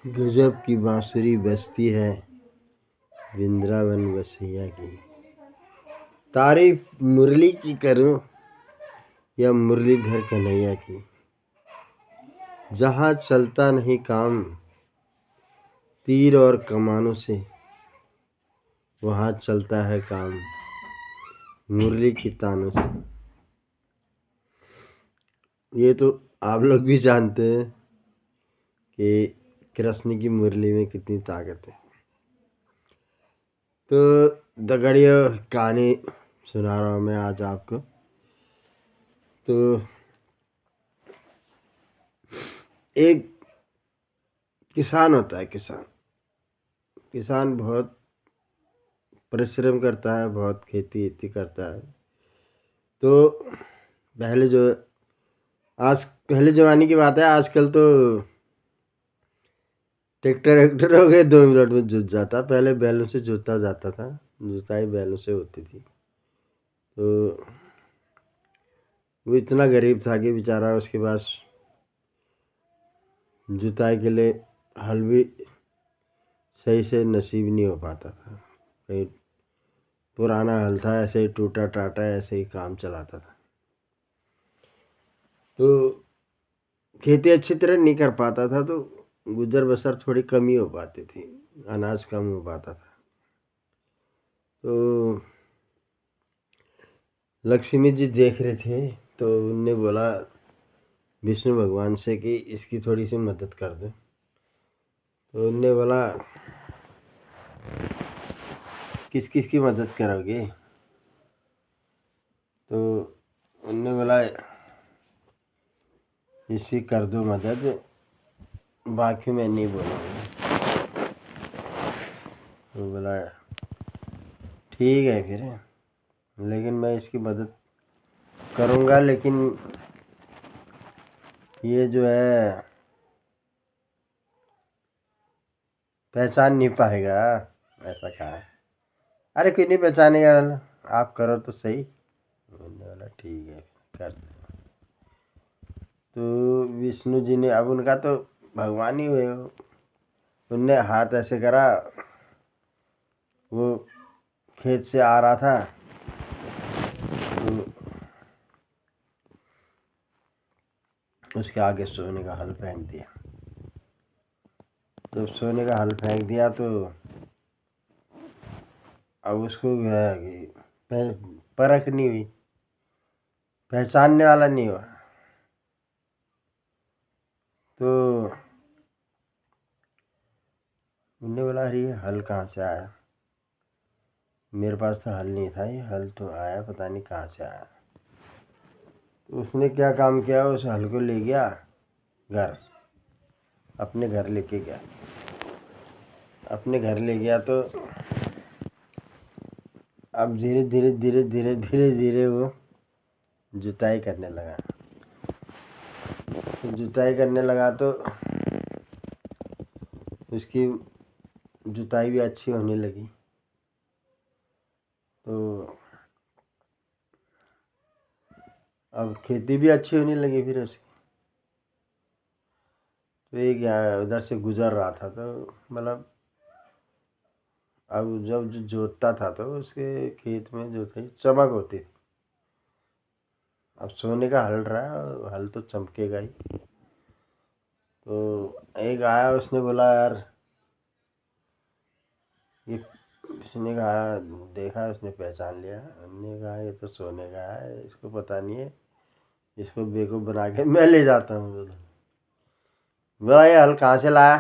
गजब की बांसुरी बजती है वृंदावन बसैया की। तारीफ मुरली की करूं या मुरलीधर कन्हैया की। जहां चलता नहीं काम तीर और कमानों से, वहां चलता है काम मुरली की तानों से। ये तो आप लोग भी जानते हैं कि कृष्ण की मुरली में कितनी ताकत है। तो दगड़िया कहानी सुना रहा हूँ मैं आज आपको। तो एक किसान होता है। किसान बहुत परिश्रम करता है, बहुत खेती वेती करता है। तो पहले जो आज पहले ज़माने की बात है, आजकल तो ट्रैक्टर वैक्टर हो गए, 2 मिनट में जुत जाता। पहले बैलों से जोता जाता था, जुताई बैलों से होती थी। तो वो इतना गरीब था कि बेचारा उसके पास जुताई के लिए हल भी सही से नसीब नहीं हो पाता था। कहीं पुराना हल था, ऐसे ही टूटा टाटा ऐसे ही काम चलाता था। तो खेती अच्छी तरह नहीं कर पाता था, तो गुजर बसर थोड़ी कम ही हो पाती थी, अनाज कम हो पाता था। तो लक्ष्मी जी देख रहे थे, तो उनने बोला विष्णु भगवान से कि इसकी थोड़ी सी मदद कर दो। तो उनने बोला किस किस की मदद करोगे। तो उनने बोला इसकी कर दो मदद, बाकी मैं नहीं बोलूँगा। तो बोला ठीक है फिर, लेकिन मैं इसकी मदद करूँगा, लेकिन ये जो है पहचान नहीं पाएगा, ऐसा कहा। अरे कोई नहीं पहचानेगा, वाला आप करो तो सही। बोलने वाला ठीक है कर। तो विष्णु जी ने, अब उनका तो भगवान ही हुए हो, उनने हाथ ऐसे करा, वो खेत से आ रहा था। तो उसके आगे सोने का हल फेंक दिया। जब सोने का हल फेंक दिया तो अब उसको परख नहीं हुई, पहचानने वाला नहीं हुआ। तो उन्होंने बोला अरे ये हल कहाँ से आया, मेरे पास तो हल नहीं था, ये हल तो आया पता नहीं कहाँ से आया। तो उसने क्या काम किया, उस हल को ले गया घर, अपने घर लेके गया। अपने घर ले गया तो अब धीरे धीरे धीरे धीरे धीरे धीरे वो जुताई करने लगा। तो जुताई करने लगा तो उसकी जुताई भी अच्छी होने लगी। तो अब खेती भी अच्छी होने लगी फिर उसकी। तो एक उधर से गुजर रहा था, तो मतलब अब जब जो जोतता था तो उसके खेत में जो थी चमक होती थी। अब सोने का हल रहा है, हल तो चमकेगा ही। तो एक आया, उसने बोला यार ये, उसने कहा, देखा उसने पहचान लिया। हमने कहा ये तो सोने का है, इसको पता नहीं है, इसको बेवकूफ़ बना के मैं ले जाता हूँ। बोला ये हल कहाँ से लाया।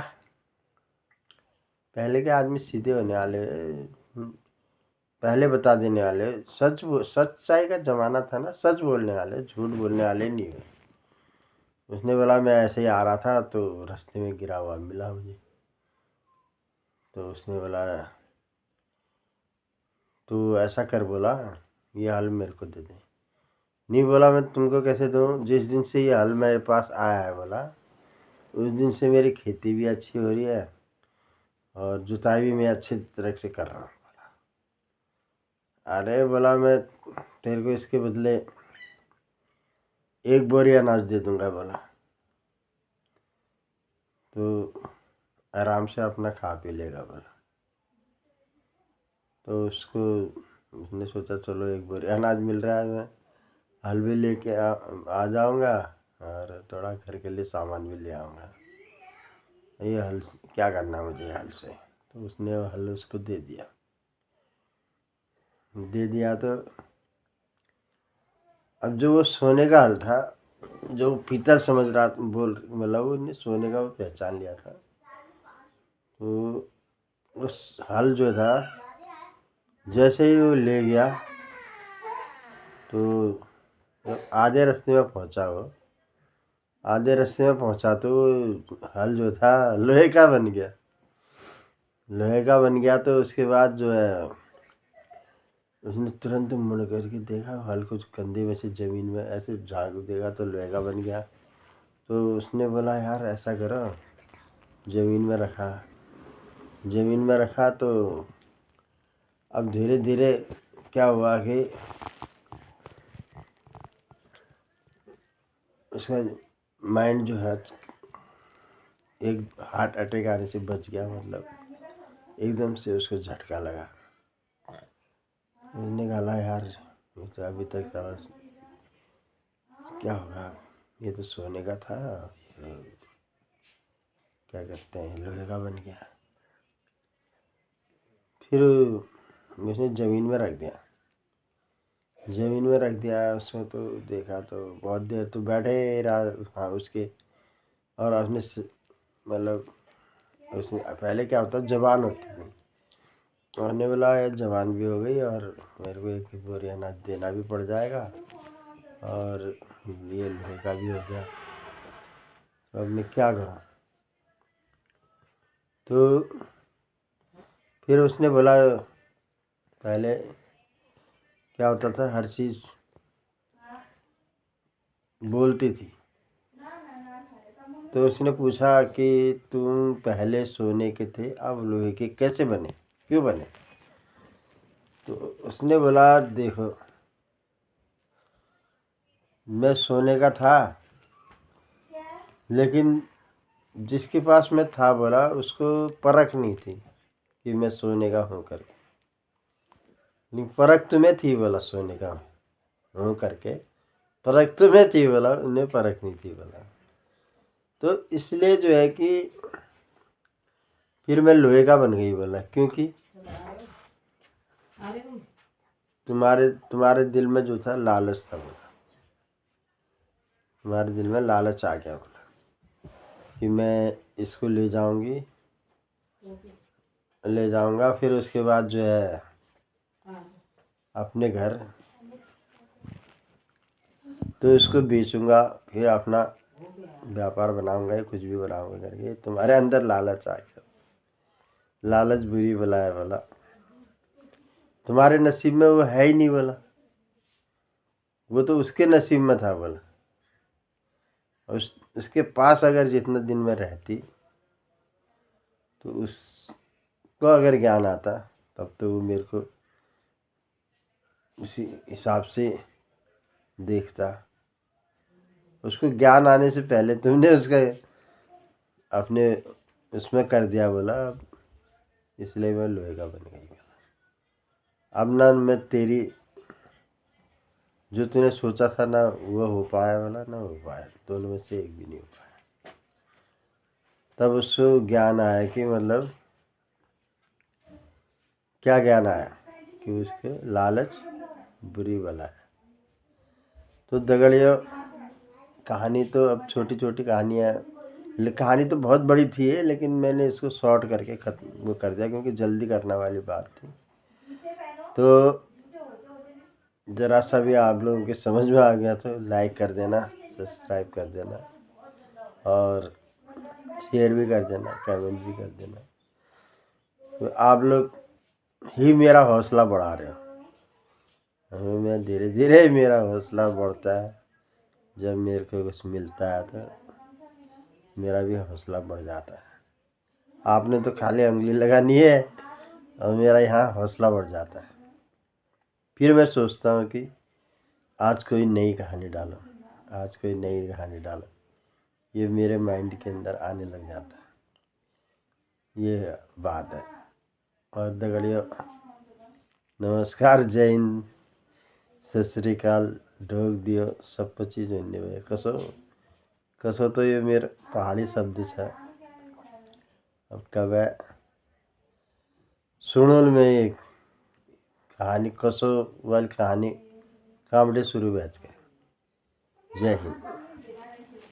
पहले के आदमी सीधे होने वाले, पहले बता देने वाले, सच्चाई का ज़माना था ना, सच बोलने वाले, झूठ बोलने वाले नहीं हुए। उसने बोला मैं ऐसे ही आ रहा था तो रास्ते में गिरा हुआ मिला मुझे। तो उसने बोला तो ऐसा कर, बोला ये हल मेरे को दे दे। नहीं, बोला मैं तुमको कैसे दूँ, जिस दिन से ये हल मेरे पास आया है, बोला उस दिन से मेरी खेती भी अच्छी हो रही है और जुताई भी मैं अच्छी तरह से कर रहा हूँ। अरे बोला मैं तेरे को इसके बदले 1 बोरी अनाज दे दूंगा, बोला। तो आराम से अपना खा पी लेगा बोला। तो उसने सोचा चलो एक बोरी अनाज मिल रहा है, मैं हल भी लेके आ जाऊँगा और थोड़ा घर के लिए सामान भी ले आऊँगा। ये हल क्या करना मुझे हल से। तो उसने हल उसको दे दिया। तो अब जो वो सोने का हल था, जो पीतल समझ रहा मतलब उसने सोने का वो पहचान लिया था। तो उस हल जो था जैसे ही वो ले गया तो आधे रास्ते में पहुंचा। वो आधे रास्ते में पहुंचा तो हल जो था लोहे का बन गया। तो उसके बाद जो है उसने तुरंत मुड़ करके देखा, हल कुछ कंधे में से ज़मीन में ऐसे झाड़ू देगा तो लोहे का बन गया। तो उसने बोला यार ऐसा करो, ज़मीन में रखा। तो अब धीरे धीरे क्या हुआ कि उसका माइंड जो है एक हार्ट अटैक आने से बच गया। मतलब एकदम से उसको झटका लगा। उसने कहा यार ये तो अभी तक सारा क्या होगा, ये तो सोने का था, ये क्या कहते हैं लोहे का बन गया। फिर उसने ज़मीन में रख दिया। उसमें तो देखा तो बहुत देर तो बैठे रहा। हाँ उसके और उसने मतलब उसने पहले क्या होता जवान होती थी, उन्होंने बोला यार जवान भी हो गई और मेरे को एक बोरी अनाज देना भी पड़ जाएगा और ये लोहे का भी हो गया, तो अब मैं क्या करूँ। तो फिर उसने बोला पहले क्या होता था हर चीज़ बोलती थी। तो उसने पूछा कि तुम पहले सोने के थे अब लोहे के कैसे बने, क्यों बने। तो उसने बोला देखो मैं सोने का था लेकिन जिसके पास मैं था बोला उसको परख नहीं थी कि मैं सोने का हूँ करके। लेकिन परख तुम्हें थी बोला सोने का हूँ करके, परख तुम्हें थी बोला, उन्हें परख नहीं थी बोला। तो इसलिए जो है कि फिर मैं लोहे का बन गई बोला, क्योंकि तुम्हारे दिल में जो था लालच था बोला, तुम्हारे दिल में लालच आ गया बोला कि मैं इसको ले जाऊंगा फिर उसके बाद जो है अपने घर तो इसको बेचूंगा, फिर अपना व्यापार बनाऊंगा या कुछ भी बनाऊंगा करके तुम्हारे अंदर लालच आ गया। लालच बुरी बला है बोला, तुम्हारे नसीब में वो है ही नहीं बोला, वो तो उसके नसीब में था बोला। उसके पास अगर जितना दिन में रहती तो उसको अगर ज्ञान आता तब तो वो मेरे को उसी हिसाब से देखता। उसको ज्ञान आने से पहले तुमने उसका अपने उसमें कर दिया बोला, इसलिए मैं लोहे का बन गई। अब ना मैं तेरी जो तूने सोचा था ना वो हो पाया बोला, ना हो पाया, दोनों में से एक भी नहीं हो पाया। तब उसको ज्ञान आया कि मतलब क्या ज्ञान आया कि उसके लालच बुरी बला है। तो दगड़ियों कहानी तो अब छोटी छोटी कहानियाँ, कहानी तो बहुत बड़ी थी लेकिन मैंने इसको शॉर्ट करके ख़त्म वो कर दिया क्योंकि जल्दी करने वाली बात थी। तो ज़रा सा भी आप लोगों के समझ में आ गया तो लाइक कर देना, सब्सक्राइब कर देना और शेयर भी कर देना, कमेंट भी कर देना। तो आप लोग ही मेरा हौसला बढ़ा रहे हो। मैं धीरे धीरे मेरा हौसला बढ़ता है, जब मेरे को कुछ मिलता है तो मेरा भी हौसला बढ़ जाता है। आपने तो खाली उंगली लगानी है और मेरा यहाँ हौसला बढ़ जाता है। फिर मैं सोचता हूँ कि आज कोई नई कहानी डालो, ये मेरे माइंड के अंदर आने लग जाता है। ये बात है। और दगड़ियों नमस्कार, जय हिंद, सत श्री अकाल, ढोक दियो सब चीज हुने भयो। कसो तो ये मेरो पहाड़ी शब्द छ। अब कब सुनोल में एक कहानी कसो वाली कहानी कामड़े शुरू भैज के। जय हिंद।